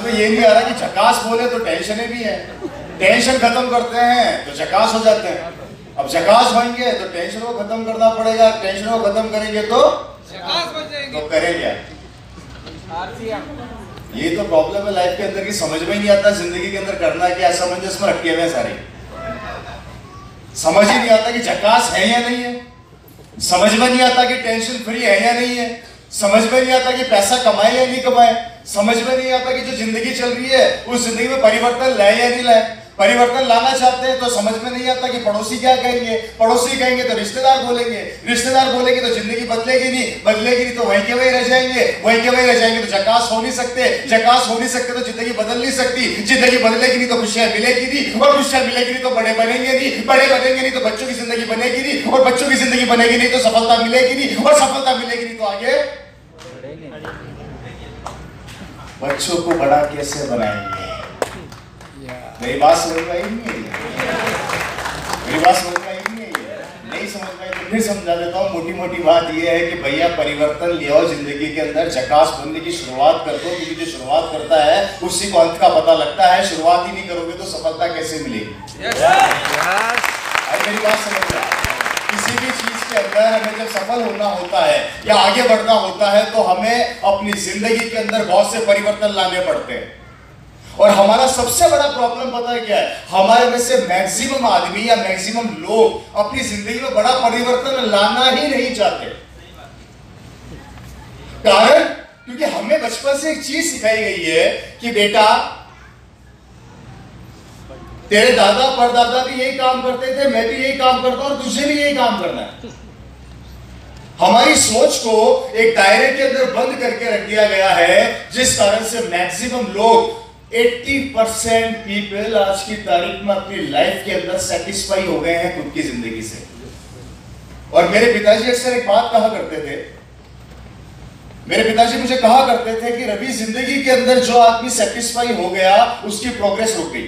में ये नहीं आ रहा कि झकास बोले तो टेंशनें भी है, टेंशन खत्म करते हैं तो झकास हो जाते हैं। अब झकास बनेंगे तो टेंशन को खत्म करना पड़ेगा, टेंशन को खत्म करेंगे तो करेंगे। ये तो प्रॉब्लम है लाइफ के अंदर की, समझ में नहीं आता जिंदगी के अंदर करना क्या, असमंजस में रखे हुए सारे, समझ ही नहीं आता कि झकास है या नहीं है, समझ में नहीं आता कि टेंशन फ्री है या नहीं है, समझ में नहीं आता कि पैसा कमाए या नहीं कमाए, समझ में नहीं आता कि जो जिंदगी चल रही है उस जिंदगी में परिवर्तन लाए या नहीं लाए। परिवर्तन लाना चाहते हैं तो समझ में नहीं आता कि पड़ोसी क्या कहेंगे, पड़ोसी कहेंगे तो रिश्तेदार बोलेंगे, रिश्तेदार बोलेंगे तो जिंदगी बदलेगी नहीं, बदलेगी नहीं तो वहीं के वहीं रह जाएंगे, वहीं के वहीं रह जाएंगे तो झकास हो नहीं सकते, झकास हो नहीं सकते तो जिंदगी बदल नहीं सकती, जिंदगी बदलेगी नहीं तो खुशियां मिलेगी नहीं, और खुशियां मिलेगी नहीं तो बड़े बनेंगे नहीं, बड़े बनेंगे नहीं तो बच्चों की जिंदगी बनेगी नहीं, और बच्चों की जिंदगी बनेगी नहीं तो सफलता मिलेगी नहीं, और सफलता मिलेगी नहीं तो आगे बच्चों को बड़ा कैसे बनाएंगे। मेरी बात समझ में आई नहीं है, मेरी बात समझ में आई नहीं है, नहीं समझ में आई तो फिर समझा देता हूँ। मोटी मोटी बात यह है कि भैया परिवर्तन ले आओ जिंदगी के अंदर, झकास बनने की शुरुआत कर दो, क्योंकि जो शुरुआत करता है उसी को अंत का पता लगता है। शुरुआत ही नहीं करोगे तो सफलता कैसे मिलेगी। मेरी बात समझ में आई। किसी भी चीज के अंदर हमें जब सफल होना होता है या आगे बढ़ना होता है तो हमें अपनी जिंदगी के अंदर बहुत से परिवर्तन लाने पड़ते हैं। और हमारा सबसे बड़ा प्रॉब्लम पता है क्या है, हमारे में से मैक्सिमम आदमी या मैक्सिमम लोग अपनी जिंदगी में बड़ा परिवर्तन लाना ही नहीं चाहते। कारण क्योंकि हमें बचपन से एक चीज सिखाई गई है कि बेटा तेरे दादा परदादा भी यही काम करते थे, मैं भी यही काम करता हूं और तुझे भी यही काम करना है। हमारी सोच को एक दायरे के अंदर बंद करके रख दिया गया है, जिस कारण से मैक्सिमम लोग 80% पीपल आज की तारीख में अपनी लाइफ के अंदर सेटिस्फाई हो गए हैं खुद की जिंदगी से। और मेरे पिताजी अक्सर एक बात कहा करते थे, मेरे पिताजी मुझे कहा करते थे कि रवि जिंदगी के अंदर जो आदमी सेटिस्फाई हो गया उसकी प्रोग्रेस रुक गई।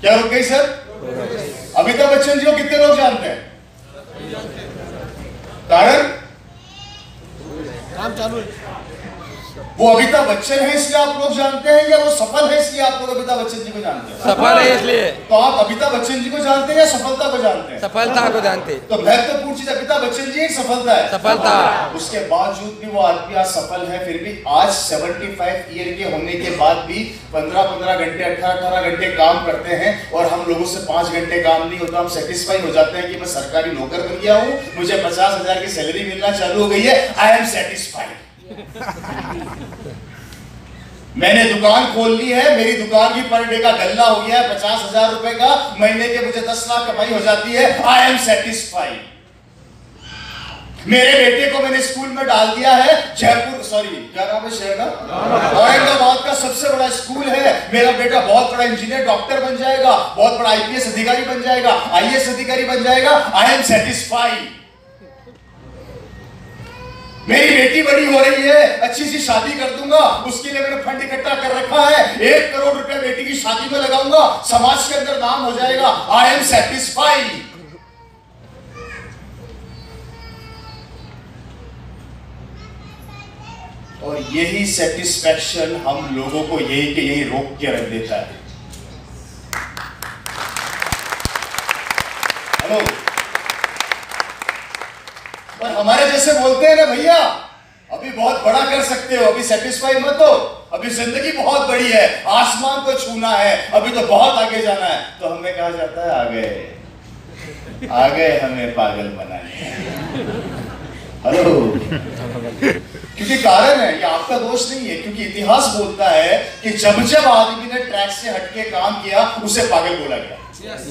क्या रुक गई सर? अमिताभ बच्चन जी को कितने लोग जानते हैं? कारण काम चालू है। वो अमिताभ बच्चन है इसलिए आप लोग जानते हैं या वो सफल है इसलिए आप लोग अमिताभ बच्चन जी को जानते हैं? सफल है इसलिए। तो आप अमिताभ बच्चन जी को जानते हैं या सफलता को जानते हैं? सफलता को जानते हैं। तो महत्वपूर्ण चीज अमिताभ बच्चन जी एक सफलता है, सफलता। उसके बावजूद भी वो आदमी आज सफल है। फिर भी आज 75 ईयर के होने के बाद भी 15-15 घंटे 18-18 घंटे काम करते हैं और हम लोगों से 5 घंटे काम नहीं होता। हम सेटिस्फाई हो जाते हैं कि मैं सरकारी नौकर बन गया हूं, मुझे 50,000 की सैलरी मिलना चालू हो गई है, आई एम सेटिस्फाइड। मैंने दुकान खोल ली है, मेरी दुकान की पर डे का गल्ला हो गया है 50,000 रुपए का, महीने के मुझे 10 लाख कमाई हो जाती है, आई एम सेटिस्फाइड। मेरे बेटे को मैंने स्कूल में डाल दिया है, क्या नाम है शहर का, औरंगाबाद का सबसे बड़ा स्कूल है। मेरा बेटा बहुत बड़ा इंजीनियर डॉक्टर बन जाएगा, बहुत बड़ा IPS अधिकारी बन जाएगा, IAS अधिकारी बन जाएगा, आई एम सेटिस्फाइड। मेरी बेटी बड़ी हो रही है, अच्छी सी शादी कर दूंगा, उसके लिए मैंने फंड इकट्ठा कर रखा है, 1 करोड़ रुपए बेटी की शादी में लगाऊंगा, समाज के अंदर नाम हो जाएगा, आई एम सेटिस्फाइड। और यही सेटिस्फैक्शन हम लोगों को यही के यही रोक के रख देता है। हेलो, और हमारे जैसे बोलते हैं ना भैया अभी बहुत बड़ा कर सकते हो, अभी सेटिस्फाई मत हो, अभी जिंदगी बहुत बड़ी है, आसमान को छूना है, अभी तो बहुत आगे जाना है। तो हमें कहा जाता है आ गए हमें पागल बनाने। हेलो, क्योंकि कारण है, ये आपका दोष नहीं है, क्योंकि इतिहास बोलता है कि जब जब आदमी ने ट्रैक से हटके काम किया उसे पागल बोला गया।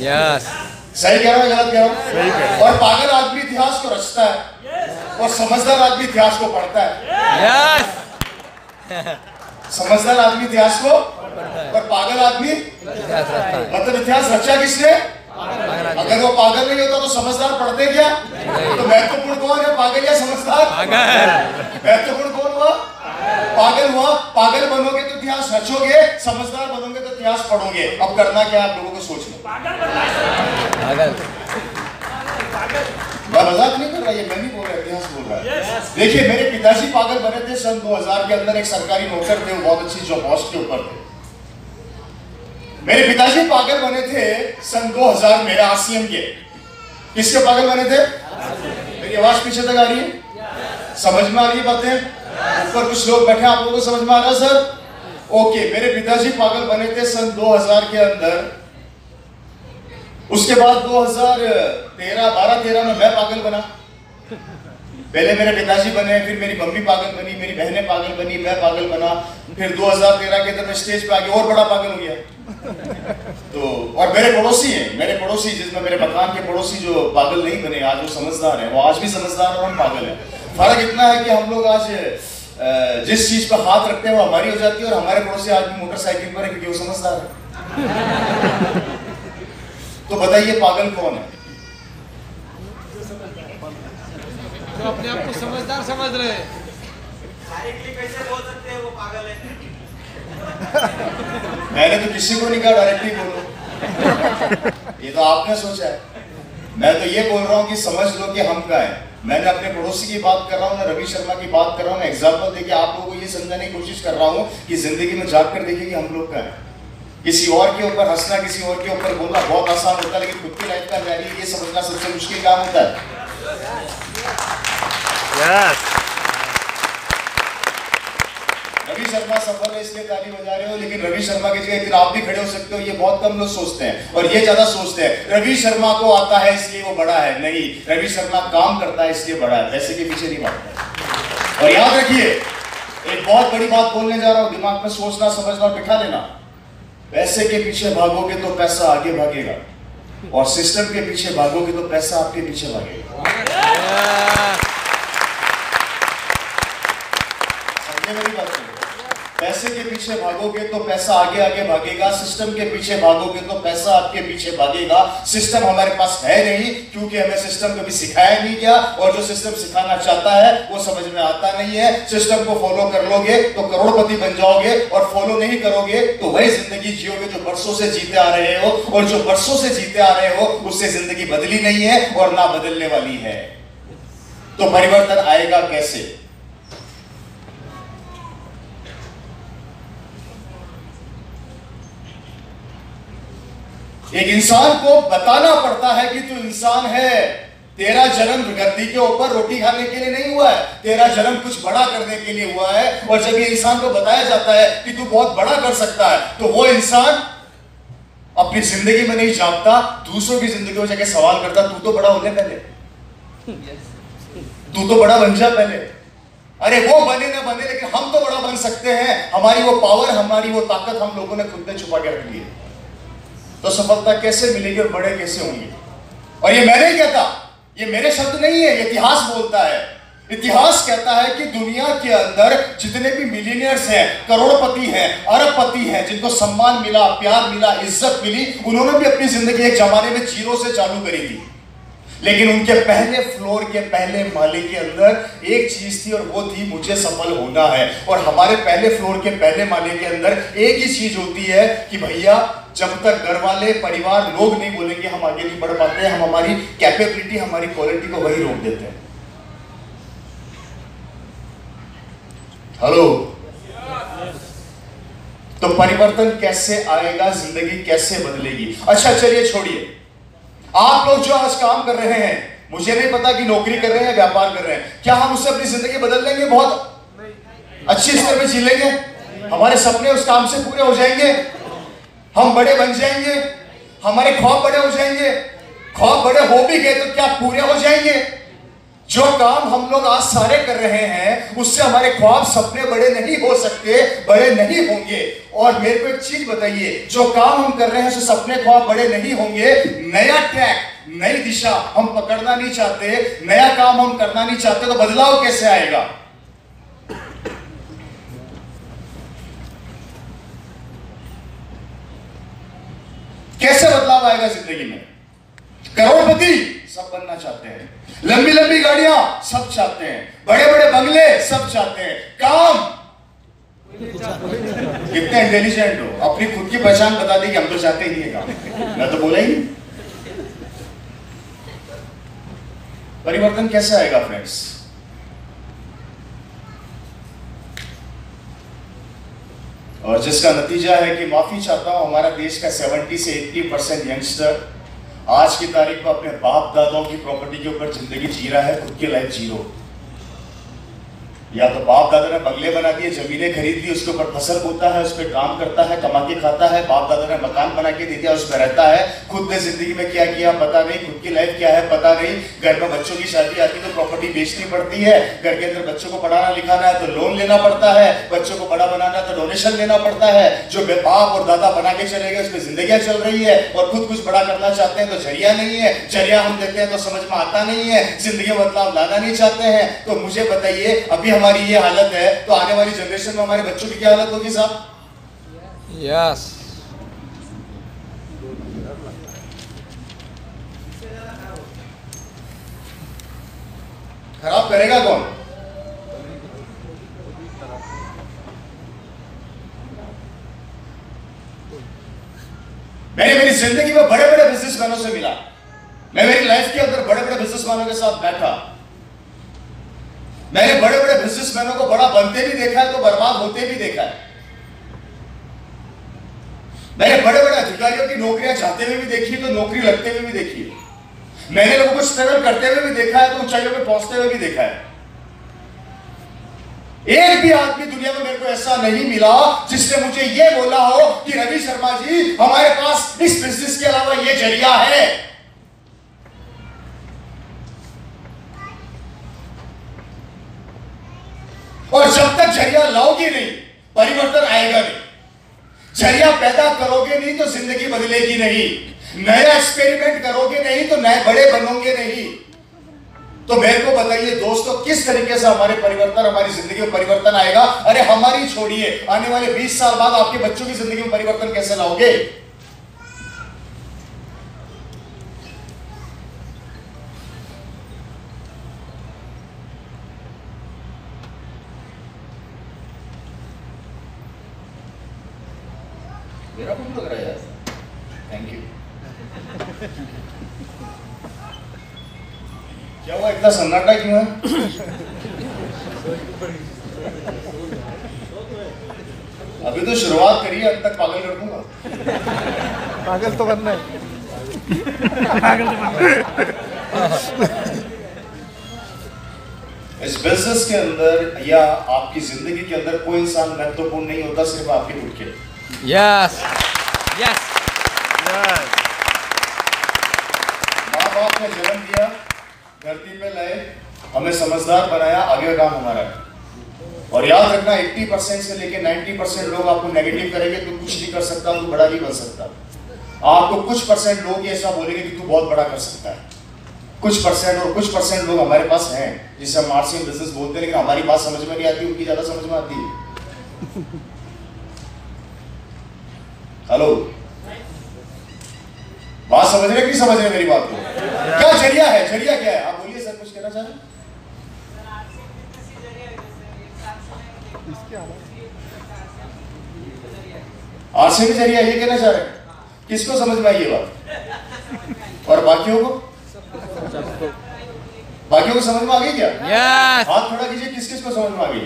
यस। सही कह रहा हूं, गलत कह रहा हूं? और पागल आदमी इतिहास को रचता है और समझदार आदमी इतिहास को पढ़ता है। यस। समझदार आदमी इतिहास को और पागल आदमी मतलब इतिहास रचा किसने? अगर वो पागल नहीं होता तो समझदार पढ़ते क्या? तो महत्वपूर्ण कौन है, पागल या समझदार? महत्वपूर्ण कौन हुआ? पागल हुआ। पागल बनोगे तो इतिहास रचोगे, समझदार बनोगे तो इतिहास पढ़ोगे। अब करना क्या है आप लोगों को सोच लो। मैं मजाक नहीं कर रहा, ये मैं नहीं बोल रहा, इतिहास बोल रहा है। देखिए मेरे पिताजी पागल बने थे सन 2000 के अंदर, एक सरकारी नौकर थे, वो बहुत अच्छी जॉब पोस्ट के ऊपर थे। मेरे पिताजी पागल बने थे सन 2000 मेरे आरसीएम के। किसके पागल बने थे? मेरी आवाज पीछे तक आ रही है? समझ में आ रही है बातें? ऊपर कुछ लोग बैठे, आप लोगों को समझ में आ रहा है सर? ओके, मेरे पिताजी पागल बने थे सन 2000 के अंदर। उसके बाद 2013 में मैं पागल बना। पहले मेरे पिताजी बने, फिर मेरी मम्मी पागल बनी, मेरी बहनें पागल बनी, मैं पागल बना। फिर 2013 के अंदर मैं स्टेज पे आके और बड़ा पागल हो गया। तो और मेरे पड़ोसी जिसमें मेरे मकान के पड़ोसी जो पागल नहीं बने, आज वो समझदार है, वो आज भी समझदार और हम पागल है। फर्क इतना है कि हम लोग आज जिस चीज पर हाथ रखते हैं वो हमारी हो जाती है, और हमारे पड़ोसी आज भी मोटरसाइकिल पर है क्योंकि वो समझदार है। तो बताइए पागल कौन है? तो अपने आप को समझदार समझ रहे हैं। कैसे बोल सकते हैं वो पागल है? मैंने तो किसी को नहीं कहा डायरेक्टली बोलो, ये तो आपने सोचा है। मैं तो ये बोल रहा हूँ कि समझ लो कि हम क्या है। मैंने अपने पड़ोसी की बात कर रहा हूँ, मैं रवि शर्मा की बात कर रहा हूँ, मैं एग्जाम्पल देके आप लोगों को ये समझाने की कोशिश कर रहा हूँ कि जिंदगी में जाग कर देखिए कि हम लोग क्या है। किसी और के ऊपर हंसना, किसी और के ऊपर बोलना बहुत आसान होता है, लेकिन खुद की लाइफ का वैल्यू ये समझना सबसे मुश्किल काम होता है। रवि शर्मा सफल है इसलिए ताली बजा रहे हो, लेकिन रवि शर्मा की जगह फिर आप भी खड़े हो सकते हो, ये बहुत कम लोग सोचते हैं। और ये ज्यादा सोचते हैं रवि शर्मा को आता है इसलिए वो बड़ा है। नहीं, रवि शर्मा काम करता है इसलिए बड़ा है, पैसे के पीछे नहीं भागता। और याद रखिए, एक बहुत बड़ी बात बोलने जा रहा हूं, दिमाग में सोचना समझना और बिठा लेना। पैसे के पीछे भागोगे तो पैसा आगे भागेगा, और सिस्टम के पीछे भागोगे तो पैसा आपके पीछे भागेगा। मेरी बात सुनो, पैसे के पीछे भागोगे तो पैसा आगे आगे भागेगा, सिस्टम के पीछे भागोगे तो पैसा आपके पीछे भागेगा। सिस्टम हमारे पास है नहीं, क्योंकि हमें सिस्टम कभी सिखाया नहीं गया, और जो सिस्टम सिखाना चाहता है वो समझ में आता नहीं है। सिस्टम को फॉलो कर लोगे तो करोड़पति बन जाओगे, और फॉलो नहीं करोगे तो वही जिंदगी जियोगे जो बरसों से जीते आ रहे हो, और जो बरसों से जीते आ रहे हो उससे जिंदगी बदली नहीं है और ना बदलने वाली है। तो परिवर्तन आएगा कैसे? एक इंसान को बताना पड़ता है कि तू इंसान है। तेरा जन्म गद्दी के ऊपर रोटी खाने के लिए नहीं हुआ है, तेरा जन्म कुछ बड़ा करने के लिए हुआ है। और जब ये इंसान को बताया जाता है कि तू बहुत बड़ा कर सकता है, तो वो इंसान अपनी जिंदगी में नहीं जानता, दूसरों की जिंदगी में जाके सवाल करता, तू तो बड़ा हो ले पहले, तू तो बड़ा बन जा पहले। अरे वो बने ना बने, लेकिन हम तो बड़ा बन सकते हैं। हमारी वो पावर, हमारी वो ताकत हम लोगों ने खुद में छुपा के रख ली है। तो सफलता कैसे मिलेगी और बड़े कैसे होंगे? और ये मैं नहीं कहता, ये मेरे शब्द नहीं है, इतिहास बोलता है। इतिहास कहता है कि दुनिया के अंदर जितने भी मिलियनियर्स हैं, करोड़पति हैं, अरबपति हैं, जिनको सम्मान मिला, प्यार मिला, इज्जत मिली, उन्होंने भी अपनी जिंदगी एक जमाने में जीरो से चालू करी थी। लेकिन उनके पहले फ्लोर के पहले माले के अंदर एक चीज थी, और वो थी मुझे सफल होना है। और हमारे पहले फ्लोर के पहले माले के अंदर एक ही चीज होती है कि भैया, जब तक घर वाले, परिवार, लोग नहीं बोलेंगे हम आगे नहीं बढ़ पाते। हम हमारी कैपेबिलिटी, हमारी क्वालिटी को वही रोक देते हैं। हेलो, तो परिवर्तन कैसे आएगा, जिंदगी कैसे बदलेगी? अच्छा चलिए छोड़िए, आप लोग जो आज काम कर रहे हैं, मुझे नहीं पता कि नौकरी कर रहे हैं या व्यापार कर रहे हैं, क्या हम उससे अपनी जिंदगी बदल लेंगे? बहुत अच्छी स्तर पे जी लेंगे? हमारे सपने उस काम से पूरे हो जाएंगे? हम बड़े बन जाएंगे? हमारे ख्वाब बड़े हो जाएंगे? ख्वाब बड़े हो भी गए तो क्या पूरे हो जाएंगे? जो काम हम लोग आज सारे कर रहे हैं, उससे हमारे ख्वाब, सपने बड़े नहीं हो सकते, बड़े नहीं होंगे। और मेरे को एक चीज बताइए, जो काम हम कर रहे हैं उससे सपने, ख्वाब बड़े नहीं होंगे। नया ट्रैक, नई दिशा हम पकड़ना नहीं चाहते, नया काम हम करना नहीं चाहते, तो बदलाव कैसे आएगा? कैसे बदलाव आएगा जिंदगी में? करोड़पति सब बनना चाहते हैं, लंबी लंबी गाड़ियां सब चाहते हैं, बड़े बड़े बंगले सब चाहते हैं, काम कितने इंटेलिजेंट हो, अपनी खुद की पहचान बता दी कि हम तो चाहते ही नहीं है काम। मैं तो बोला ही नहीं। परिवर्तन कैसे आएगा फ्रेंड्स? और जिसका नतीजा है कि माफी चाहता हूं, हमारा देश का 70 से 80% यंगस्टर आज की तारीख में अपने बाप दादाओं की प्रॉपर्टी के ऊपर जिंदगी जी रहा है, खुद की लाइफ जीरो। या तो बाप दादा ने बंगले बना दिए, जमीनें खरीद ली, उसके ऊपर फसल बोता है, उस पर काम करता है, कमा के खाता है। बाप दादा ने मकान बना के दे दिया, उस पर रहता है। खुद ने जिंदगी में क्या किया पता नहीं, खुद की लाइफ क्या है पता नहीं। घर में बच्चों की शादी आती तो प्रॉपर्टी बेचनी पड़ती है, घर के अंदर बच्चों को पढ़ाना लिखाना है तो लोन लेना पड़ता है, बच्चों को बड़ा बनाना है तो डोनेशन लेना पड़ता है। जो बाप और दादा बना के चले गए उस पर जिंदगी चल रही है, और खुद कुछ बड़ा करना चाहते हैं तो जरिया नहीं है, जरिया हम देते हैं तो समझ में आता नहीं है, जिंदगी में बदलाव लाना नहीं चाहते हैं। तो मुझे बताइए, अभी हमारी ये हालत है तो आने वाली जनरेशन में हमारे बच्चों की क्या हालत होगी साहब? यस। खराब करेगा कौन? मैंने मेरी जिंदगी में बड़े बड़े बिजनेसमैनों से मिला, मैं मेरी लाइफ के अंदर बड़े बड़े बिजनेसमैनों के साथ बैठा। मैंने बड़े बड़े बिजनेसमैनों को बड़ा बनते भी देखा है तो बर्बाद होते भी देखा है। मैंने बड़े बड़े अधिकारियों की नौकरियां चाहते हुए भी देखी तो नौकरी लगते हुए भी देखी है। मैंने लोगों को स्ट्रगल करते हुए भी देखा है तो ऊंचाइयों पे पहुंचते हुए भी देखा है। एक भी आदमी दुनिया में मेरे को ऐसा नहीं मिला जिसने मुझे यह बोला हो कि रवि शर्मा जी हमारे पास इस बिजनेस के अलावा यह जरिया है। और जब तक जरिया लाओगे नहीं परिवर्तन आएगा नहीं। जरिया पैदा करोगे नहीं तो जिंदगी बदलेगी नहीं। नया एक्सपेरिमेंट करोगे नहीं तो नए बड़े बनोगे नहीं। तो मेरे को बताइए दोस्तों, किस तरीके से हमारे परिवर्तन, हमारी जिंदगी में परिवर्तन आएगा? अरे हमारी छोड़िए, आने वाले 20 साल बाद आपके बच्चों की जिंदगी में परिवर्तन कैसे लाओगे? मेरा फोन लग रहा है यार, थैंक यू। क्या हुआ, इतना सन्नाटा क्यों है? अभी तो शुरुआत करी है, अब तक पागल कर दूंगा। पागल तो बनना है। इस बिजनेस के अंदर या आपकी जिंदगी के अंदर कोई इंसान महत्वपूर्ण नहीं होता, सिर्फ आपके खुद के। Yes yes. माँ बाप ने जन्म दिया, धरती पे लाए, हमें समझदार बनाया, आगे का काम हमारा है। और याद रखना 80% से लेके 90% लोग आपको नेगेटिव करेंगे, तू कुछ नहीं कर सकता, तू बड़ा नहीं बन सकता। आपको कुछ परसेंट लोग ऐसा बोलेंगे कि तू बहुत बड़ा कर सकता है, कुछ परसेंट। और कुछ परसेंट लोग हमारे पास हैं जिसे हम आर्ट्स में बिजनेस बोलते हैं, लेकिन हमारी बात समझ में नहीं आती, उनकी ज्यादा समझ में आती है। हेलो, बात समझ रहे कि समझ रहे मेरी बात को? क्या जरिया है? जरिया क्या है? आप बोलिए सर, कुछ कहना चाह रहे हैं? आरसी भी जरिया, ये कहना चाह रहे हैं? किसको समझ में आई ये बात? और बाकियों को? बाकियों को समझ में आ गई क्या? यस। हाथ खड़ा कीजिए, किस किस को समझ में आ गई?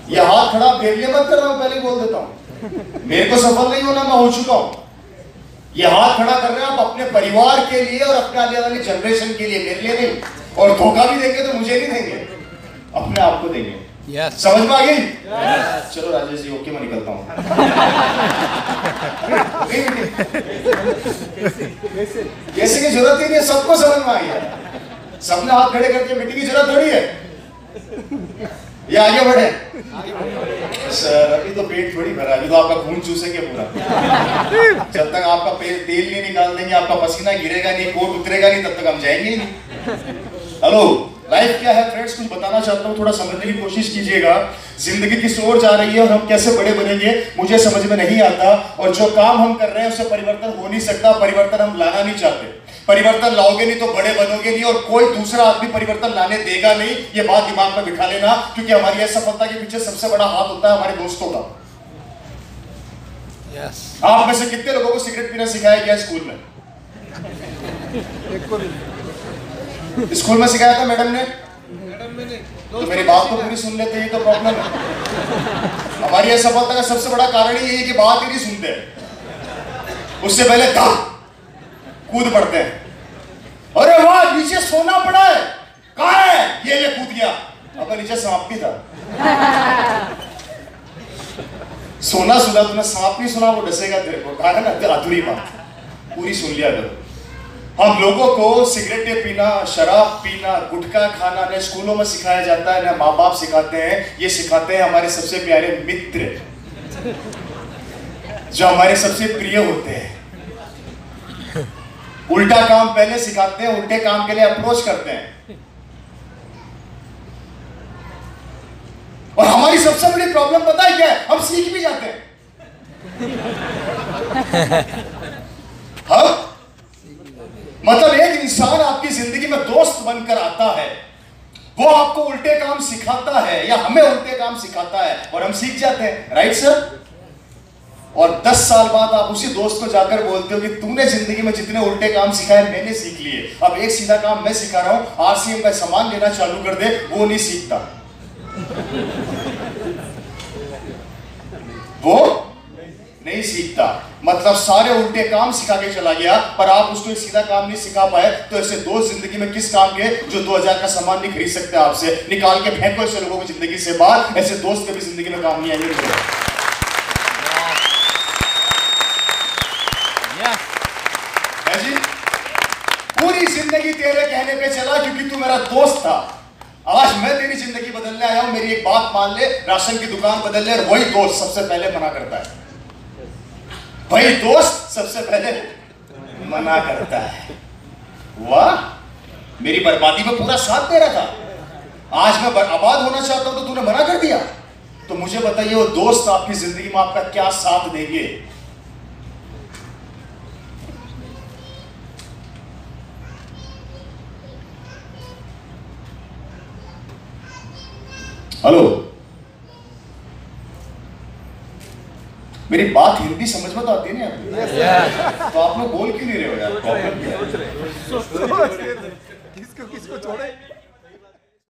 ये हाथ खड़ा फेर लिए मत करना, मैं पहले ही बोल देता हूं। मेरे को सफल नहीं होना, मैं हो चुका हूं। ये हाथ खड़ा कर रहे हैं आप अपने परिवार के लिए और अपने आने वाली जनरेशन के लिए, मेरे लिए नहीं। और धोखा भी देंगे तो मुझे नहीं देंगे, अपने आप को देंगे। यस। समझ में आ गई? चलो राजेश जी, ओके, मैं निकलता हूं। कैसे की जरूरत ही नहीं है, सबको समझ में आ गया। सबने हाथ खड़े करके मीटिंग की जरूरत थोड़ी है। ये आगे बढ़े सर, अभी तो पेट थोड़ी भरा, अभी तो आपका खून चूसेंगे पूरा। जब तक आपका तेल नहीं निकाल देंगे, आपका पसीना गिरेगा नहीं, कोट उतरेगा नहीं, तब तक हम जाएंगे ही नहीं। हेलो, लाइफ क्या है फ्रेंड्स, कुछ बताना चाहता हूँ, थोड़ा समझने की कोशिश कीजिएगा। जिंदगी किस ओर जा रही है और हम कैसे बड़े बनेंगे, मुझे समझ में नहीं आता। और जो काम हम कर रहे हैं उससे परिवर्तन हो नहीं सकता, परिवर्तन हम लाना नहीं चाहते। परिवर्तन लाओगे नहीं तो बड़े बनोगे नहीं, और कोई दूसरा आदमी परिवर्तन लाने देगा नहीं। ये बात दिमाग में बिठा लेना, क्योंकि हमारी असफलता के पीछे सबसे बड़ा हाथ होता है हमारे दोस्तों का। यस। आप में से कितने लोगों को सिगरेट पीना सिखाया गया स्कूल में? स्कूल में सिखाया था मैडम ने? मैडम मैंने तो मेरी बात तो पूरी सुन लेते, ये तो प्रॉब्लम है। हमारी असफलता का सबसे बड़ा कारण ही है कि बात ही नहीं सुनते, उससे पहले कूद पड़ते हैं। अरे वाह, नीचे सोना पड़ा है, कहाँ है? ये ले कूद गया। अब नीचे सांप भी था। सोना सुना, तूने सांप नहीं सुना, वो डसेगा तेरे को। कहा ना अधूरी बात, पूरी सुन लिया करो। हम लोगों को सिगरेटें पीना, शराब पीना, गुटखा खाना न स्कूलों में सिखाया जाता है, न माँ बाप सिखाते हैं। ये सिखाते हैं हमारे सबसे प्यारे मित्र, जो हमारे सबसे प्रिय होते हैं। उल्टा काम पहले सिखाते हैं, उल्टे काम के लिए अप्रोच करते हैं। और हमारी सबसे बड़ी प्रॉब्लम पता है क्या है? हम सीख भी जाते हैं। हाँ? मतलब एक इंसान आपकी जिंदगी में दोस्त बनकर आता है, वो आपको उल्टे काम सिखाता है या हमें उल्टे काम सिखाता है और हम सीख जाते हैं। Right sir? और 10 साल बाद आप उसी दोस्त को जाकर बोलते हो कि तूने जिंदगी में जितने उल्टे काम सिखाए मैंने सीख लिए, अब एक सीधा काम मैं सिखा रहा हूं, आरसीएम का सामान लेना चालू कर दे। वो नहीं सीखता, वो नहीं सीखता। मतलब सारे उल्टे काम सिखा के चला गया, पर आप उसको एक सीधा काम नहीं सिखा पाए। तो ऐसे दोस्त जिंदगी में किस काम के, जो 2000 का सामान नहीं खरीद सकते आपसे, निकाल के फेंको ऐसे लोगों की जिंदगी से बाहर। ऐसे दोस्त कभी जिंदगी में काम नहीं आएंगे। है जी? पूरी जिंदगी तेरे कहने पे चला क्योंकि तू मेरा दोस्त था। आज मैं तेरी जिंदगी बदलने आया हूं, मेरी एक बात मान ले, राशन की दुकान बदल ले, और वही दोस्त सबसे पहले मना करता है। वही दोस्त सबसे पहले मना करता है। वाह, मेरी बर्बादी में पूरा साथ दे रहा था, आज मैं आबाद होना चाहता हूं तो तूने मना कर दिया। तो मुझे बताइए, वो दोस्त आपकी जिंदगी में आपका क्या साथ देंगे? हेलो, मेरी बात हिंदी समझ में तो आती है ना आपको? तो आप लोग बोल क्यों नहीं रहे हो यार? प्रॉब्लम क्या है? किसको छोड़े?